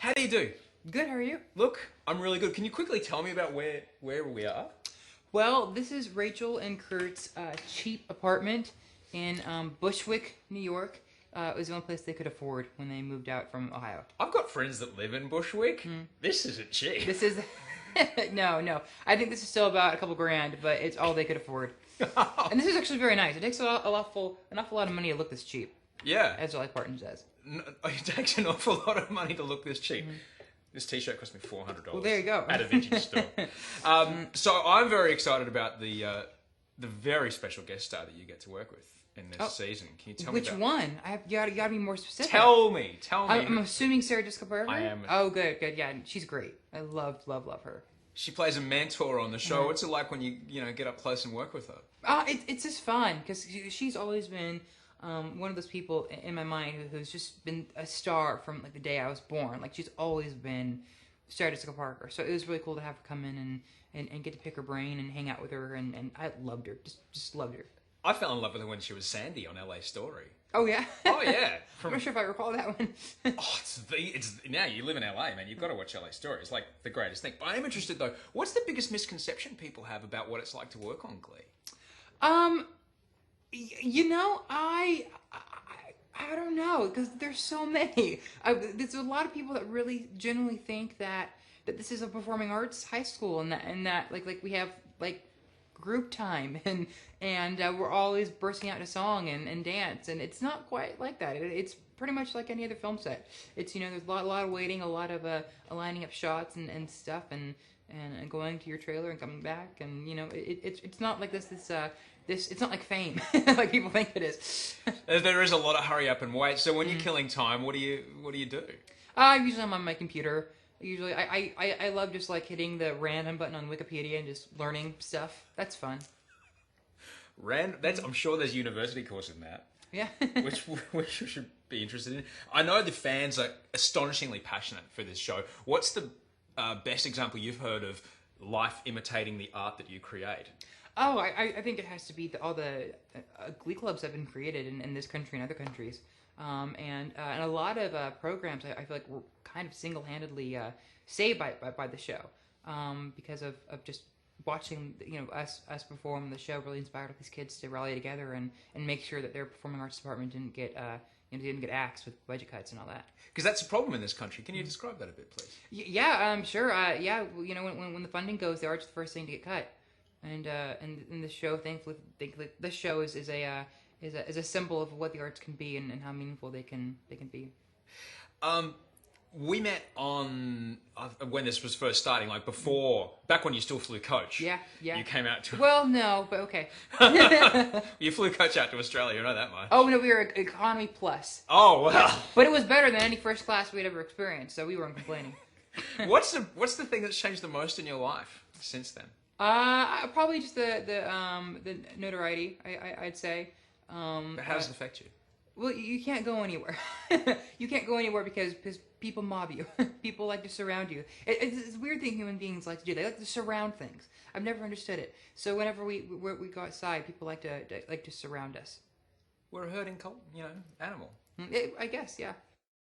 How do you do? Good, how are you? Look, I'm really good. Can you quickly tell me about where we are? Well, this is Rachel and Kurt's cheap apartment in Bushwick, New York. It was the only place they could afford when they moved out from Ohio. I've got friends that live in Bushwick. This isn't cheap. This is... No. I think this is still about a couple grand, but it's all they could afford. And this is actually very nice. It takes an awful lot of money to look this cheap. Yeah. As Dolly Parton says. It takes an awful lot of money to look this cheap. This t-shirt cost me $400. Well, there you go. At a vintage store. So I'm very excited about the very special guest star that you get to work with in this season. Can you tell me Which about one? You gotta be more specific. Tell me. I'm assuming Sarah Jessica Parker? I am. Oh, good. Yeah, she's great. I love her. She plays a mentor on the show. What's it like when you get up close and work with her? It's just fun because she's always been one of those people in my mind who's just been a star from like the day I was born. Like she's always been Sarah Jessica Parker. So it was really cool to have her come in and get to pick her brain and hang out with her, and I loved her. Just loved her. I fell in love with her when she was Sandy on LA Story. Oh yeah. Oh yeah. I'm not sure if I recall that one. It's now you live in LA, man. You've got to watch LA Story. It's like the greatest thing. But I am interested though. What's the biggest misconception people have about what it's like to work on Glee? I don't know because there's so many. There's a lot of people that really genuinely think that this is a performing arts high school and that like we have like group time and we're always bursting out in a song and dance, and it's not quite like that. It's pretty much like any other film set. It's there's a lot of waiting, a lot of lining up shots and stuff and going to your trailer and coming back, and it's not like this it's not like Fame like people think it is. There is a lot of hurry up and wait. So when you're killing time, what do you do? Usually I'm on my computer. Usually I love just like hitting the random button on Wikipedia and just learning stuff. That's fun. I'm sure there's university course in that. Yeah. which we should be interested in. I know the fans are astonishingly passionate for this show. What's the best example you've heard of life imitating the art that you create? Oh, I think it has to be all the Glee clubs have been created in this country and other countries. And a lot of programs I feel like were kind of single-handedly saved by the show because of just watching us perform. The show really inspired these kids to rally together and make sure that their performing arts department didn't get axed with budget cuts and all that. Because that's a problem in this country. Can you describe that a bit, please? Yeah, sure. When the funding goes, the art's the first thing to get cut, and the show thankfully this show is a symbol of what the arts can be and how meaningful they can be. We met on when this was first starting, like back when you still flew coach. Yeah. You came out to. Well, no, but okay. You flew coach out to Australia, you know that much. Oh no, we were economy plus. Oh wow! Yeah. But it was better than any first class we'd ever experienced, so we weren't complaining. What's the thing that's changed the most in your life since then? Probably just the notoriety. I'd say. But how does it affect you? Well, you can't go anywhere. You can't go anywhere because people mob you. People like to surround you. It's a weird thing human beings like to do. They like to surround things. I've never understood it. So whenever we go outside, people like to surround us. We're a herding animal. I guess, yeah.